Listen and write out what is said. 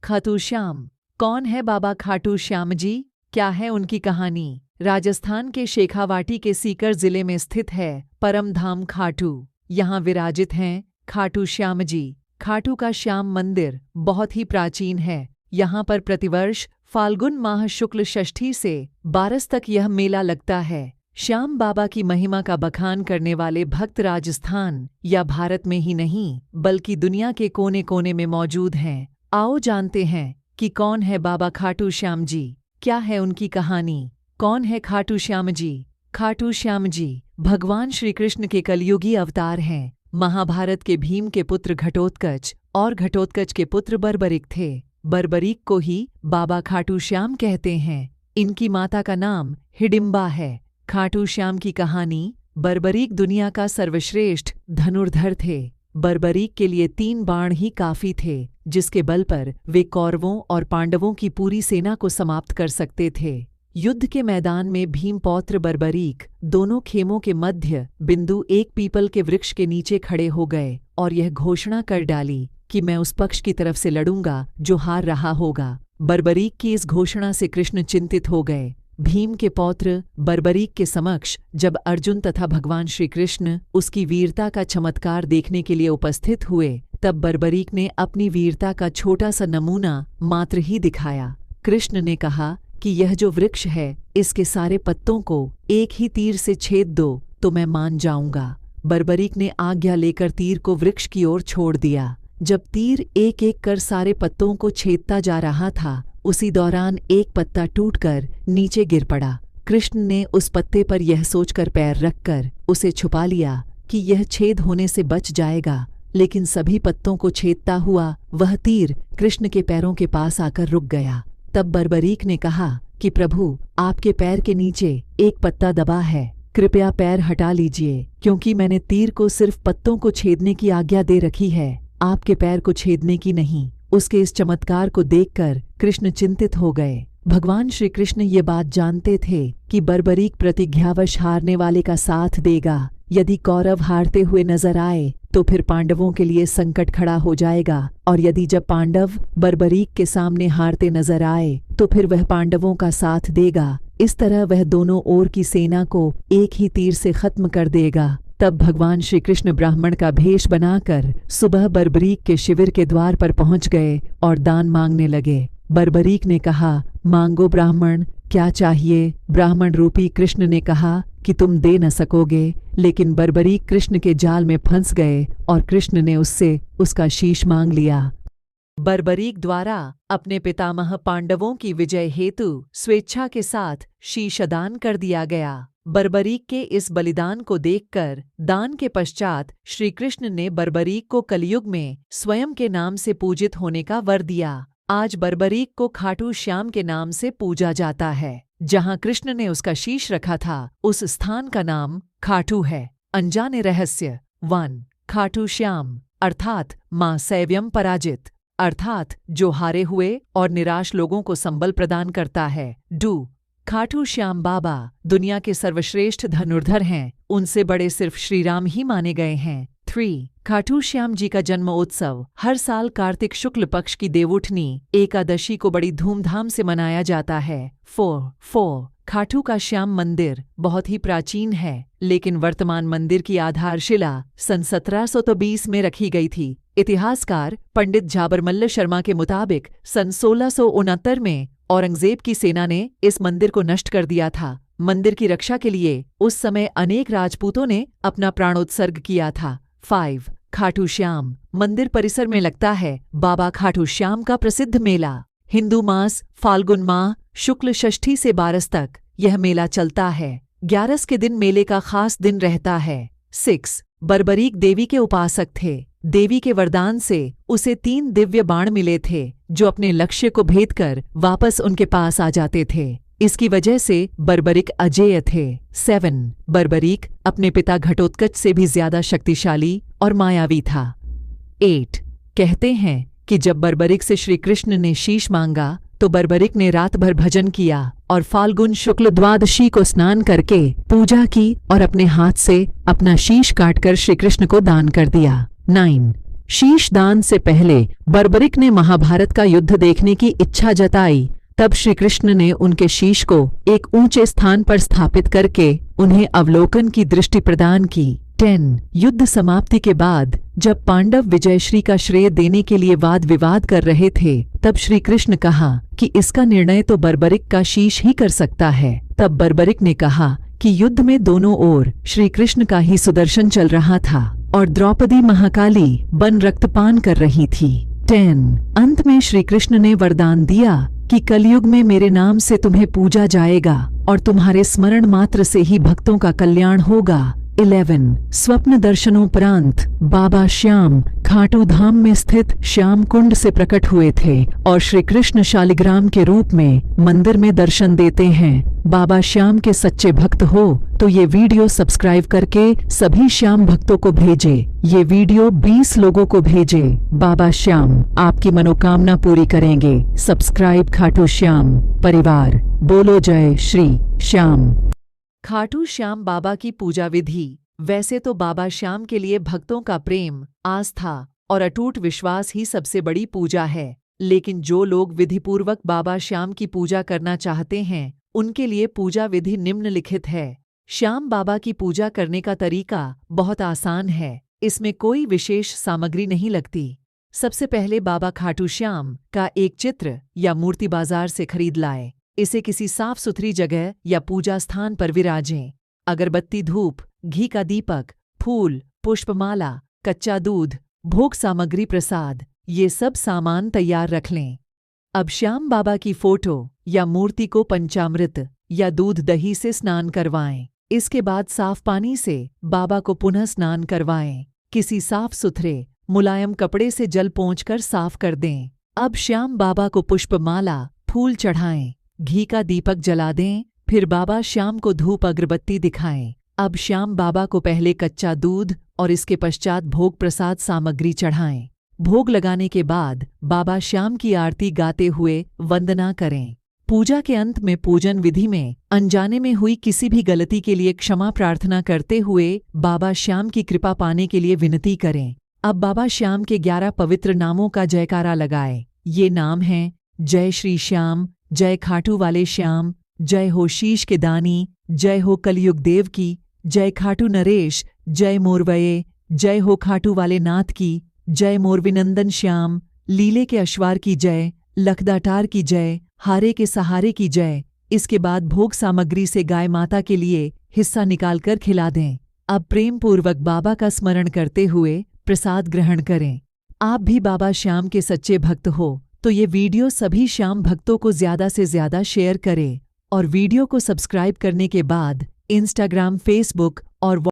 खाटू श्याम। कौन है बाबा खाटू श्याम जी? क्या है उनकी कहानी? राजस्थान के शेखावाटी के सीकर जिले में स्थित है परम धाम खाटू। यहाँ विराजित हैं खाटू श्याम जी। खाटू का श्याम मंदिर बहुत ही प्राचीन है। यहाँ पर प्रतिवर्ष फाल्गुन माह शुक्ल षष्ठी से 12 तक यह मेला लगता है। श्याम बाबा की महिमा का बखान करने वाले भक्त राजस्थान या भारत में ही नहीं बल्कि दुनिया के कोने कोने में मौजूद हैं। आओ जानते हैं कि कौन है बाबा खाटू श्याम जी, क्या है उनकी कहानी। कौन है खाटू श्याम जी? खाटू श्याम जी भगवान श्री कृष्ण के कलयुगी अवतार हैं। महाभारत के भीम के पुत्र घटोत्कच और घटोत्कच के पुत्र बर्बरिक थे। बर्बरिक को ही बाबा खाटू श्याम कहते हैं। इनकी माता का नाम हिडिंबा है। खाटू श्याम की कहानी। बर्बरीक दुनिया का सर्वश्रेष्ठ धनुर्धर थे। बर्बरीक के लिए 3 बाण ही काफी थे, जिसके बल पर वे कौरवों और पांडवों की पूरी सेना को समाप्त कर सकते थे। युद्ध के मैदान में भीम पौत्र बर्बरीक दोनों खेमों के मध्य बिंदु एक पीपल के वृक्ष के नीचे खड़े हो गए और यह घोषणा कर डाली कि मैं उस पक्ष की तरफ से लड़ूंगा जो हार रहा होगा। बर्बरीक की इस घोषणा से कृष्ण चिंतित हो गए। भीम के पौत्र बर्बरीक के समक्ष जब अर्जुन तथा भगवान श्री कृष्ण उसकी वीरता का चमत्कार देखने के लिए उपस्थित हुए, तब बर्बरीक ने अपनी वीरता का छोटा सा नमूना मात्र ही दिखाया। कृष्ण ने कहा कि यह जो वृक्ष है इसके सारे पत्तों को एक ही तीर से छेद दो तो मैं मान जाऊंगा। बर्बरीक ने आज्ञा लेकर तीर को वृक्ष की ओर छोड़ दिया। जब तीर एक एक कर सारे पत्तों को छेदता जा रहा था, उसी दौरान एक पत्ता टूटकर नीचे गिर पड़ा। कृष्ण ने उस पत्ते पर यह सोचकर पैर रखकर उसे छुपा लिया कि यह छेद होने से बच जाएगा, लेकिन सभी पत्तों को छेदता हुआ वह तीर कृष्ण के पैरों के पास आकर रुक गया। तब बर्बरीक ने कहा कि प्रभु, आपके पैर के नीचे एक पत्ता दबा है, कृपया पैर हटा लीजिए, क्योंकि मैंने तीर को सिर्फ पत्तों को छेदने की आज्ञा दे रखी है, आपके पैर को छेदने की नहीं। उसके इस चमत्कार को देखकर कृष्ण चिंतित हो गए। भगवान श्री कृष्ण ये बात जानते थे कि बर्बरीक प्रतिज्ञावश हारने वाले का साथ देगा। यदि कौरव हारते हुए नजर आए तो फिर पांडवों के लिए संकट खड़ा हो जाएगा, और यदि जब पांडव बर्बरीक के सामने हारते नजर आए तो फिर वह पांडवों का साथ देगा। इस तरह वह दोनों ओर की सेना को एक ही तीर से खत्म कर देगा। तब भगवान श्री कृष्ण ब्राह्मण का भेष बनाकर सुबह बर्बरीक के शिविर के द्वार पर पहुंच गए और दान मांगने लगे। बर्बरीक ने कहा, मांगो ब्राह्मण, क्या चाहिए? ब्राह्मण रूपी कृष्ण ने कहा कि तुम दे न सकोगे, लेकिन बर्बरीक कृष्ण के जाल में फंस गए और कृष्ण ने उससे उसका शीश मांग लिया। बर्बरीक द्वारा अपने पितामह पांडवों की विजय हेतु स्वेच्छा के साथ शीशदान कर दिया गया। बर्बरीक के इस बलिदान को देखकर दान के पश्चात श्री कृष्ण ने बर्बरीक को कलयुग में स्वयं के नाम से पूजित होने का वर दिया। आज बर्बरीक को खाटू श्याम के नाम से पूजा जाता है। जहाँ कृष्ण ने उसका शीश रखा था उस स्थान का नाम खाटू है। अनजाने रहस्य 1। खाटू श्याम अर्थात मां सैव्यम पराजित, अर्थात जो हारे हुए और निराश लोगों को संबल प्रदान करता है। 2। खाटू श्याम बाबा दुनिया के सर्वश्रेष्ठ धनुर्धर हैं, उनसे बड़े सिर्फ श्री राम ही माने गए हैं। 3। खाटू श्याम जी का जन्म उत्सव हर साल कार्तिक शुक्ल पक्ष की देवउठनी एकादशी को बड़ी धूमधाम से मनाया जाता है। 4। खाटू का श्याम मंदिर बहुत ही प्राचीन है, लेकिन वर्तमान मंदिर की आधारशिला सन 1720 में रखी गई थी। इतिहासकार पंडित झाबरमल्ल शर्मा के मुताबिक सन 1669 में औरंगजेब की सेना ने इस मंदिर को नष्ट कर दिया था। मंदिर की रक्षा के लिए उस समय अनेक राजपूतों ने अपना प्राणोत्सर्ग किया था। 5। खाटू श्याम मंदिर परिसर में लगता है बाबा खाटू श्याम का प्रसिद्ध मेला। हिंदू मास फाल्गुन माह शुक्ल षष्ठी से 12 तक यह मेला चलता है। 11 के दिन मेले का खास दिन रहता है। 6। बर्बरीक देवी के उपासक थे। देवी के वरदान से उसे 3 दिव्य बाण मिले थे, जो अपने लक्ष्य को भेद कर वापस उनके पास आ जाते थे। इसकी वजह से बर्बरीक अजेय थे। 7। बर्बरीक अपने पिता घटोत्कच से भी ज्यादा शक्तिशाली और मायावी था। 8। कहते हैं कि जब बर्बरीक से श्री कृष्ण ने शीश मांगा तो बर्बरीक ने रात भर भजन किया और फाल्गुन शुक्ल द्वादशी को स्नान करके पूजा की और अपने हाथ से अपना शीश काटकर श्री कृष्ण को दान कर दिया। 9। शीश दान से पहले बर्बरिक ने महाभारत का युद्ध देखने की इच्छा जताई। तब श्री कृष्ण ने उनके शीश को एक ऊंचे स्थान पर स्थापित करके उन्हें अवलोकन की दृष्टि प्रदान की। 10 युद्ध समाप्ति के बाद जब पांडव विजयश्री का श्रेय देने के लिए वाद विवाद कर रहे थे, तब श्री कृष्ण कहा कि इसका निर्णय तो बर्बरिक का शीश ही कर सकता है। तब बर्बरिक ने कहा कि युद्ध में दोनों ओर श्री कृष्ण का ही सुदर्शन चल रहा था और द्रौपदी महाकाली बन रक्तपान कर रही थी। 10 अंत में श्री कृष्ण ने वरदान दिया कि कलयुग में मेरे नाम से तुम्हें पूजा जाएगा और तुम्हारे स्मरण मात्र से ही भक्तों का कल्याण होगा। 11 स्वप्न दर्शनोपरांत बाबा श्याम खाटू धाम में स्थित श्याम कुंड से प्रकट हुए थे और श्री कृष्ण शालिग्राम के रूप में मंदिर में दर्शन देते हैं। बाबा श्याम के सच्चे भक्त हो तो ये वीडियो सब्सक्राइब करके सभी श्याम भक्तों को भेजे। ये वीडियो 20 लोगों को भेजे। बाबा श्याम आपकी मनोकामना पूरी करेंगे। सब्सक्राइब खाटू श्याम परिवार। बोलो जय श्री श्याम। खाटू श्याम बाबा की पूजा विधि। वैसे तो बाबा श्याम के लिए भक्तों का प्रेम, आस्था और अटूट विश्वास ही सबसे बड़ी पूजा है, लेकिन जो लोग विधिपूर्वक बाबा श्याम की पूजा करना चाहते हैं, उनके लिए पूजा विधि निम्नलिखित है। श्याम बाबा की पूजा करने का तरीका बहुत आसान है। इसमें कोई विशेष सामग्री नहीं लगती। सबसे पहले बाबा खाटू श्याम का एक चित्र या मूर्ति बाजार से खरीद लाएं। इसे किसी साफ सुथरी जगह या पूजा स्थान पर विराजें। अगरबत्ती, धूप, घी का दीपक, फूल, पुष्पमाला, कच्चा दूध, भोग सामग्री, प्रसाद, ये सब सामान तैयार रख लें। अब श्याम बाबा की फोटो या मूर्ति को पंचामृत या दूध दही से स्नान करवाएं। इसके बाद साफ पानी से बाबा को पुनः स्नान करवाएं। किसी साफ सुथरे मुलायम कपड़े से जल पोंछकर साफ कर दें। अब श्याम बाबा को पुष्पमाला, फूल चढ़ाएं, घी का दीपक जला दें, फिर बाबा श्याम को धूप अगरबत्ती दिखाएं। अब श्याम बाबा को पहले कच्चा दूध और इसके पश्चात भोग प्रसाद सामग्री चढ़ाएं। भोग लगाने के बाद बाबा श्याम की आरती गाते हुए वंदना करें। पूजा के अंत में पूजन विधि में अनजाने में हुई किसी भी गलती के लिए क्षमा प्रार्थना करते हुए बाबा श्याम की कृपा पाने के लिए विनती करें। अब बाबा श्याम के 11 पवित्र नामों का जयकारा लगाएं। ये नाम हैं: जय श्री श्याम, जय खाटू वाले श्याम, जय हो शीश के दानी, जय हो कलयुग देव की, जय खाटू नरेश, जय मोरवये, जय हो खाटू वाले नाथ की, जय मोरविनंदन श्याम, लीले के अश्वार की जय, लखदाटार की जय, हारे के सहारे की जय। इसके बाद भोग सामग्री से गाय माता के लिए हिस्सा निकालकर खिला दें। अब प्रेम पूर्वक बाबा का स्मरण करते हुए प्रसाद ग्रहण करें। आप भी बाबा श्याम के सच्चे भक्त हो तो ये वीडियो सभी श्याम भक्तों को ज़्यादा से ज़्यादा शेयर करें और वीडियो को सब्सक्राइब करने के बाद इंस्टाग्राम, फेसबुक और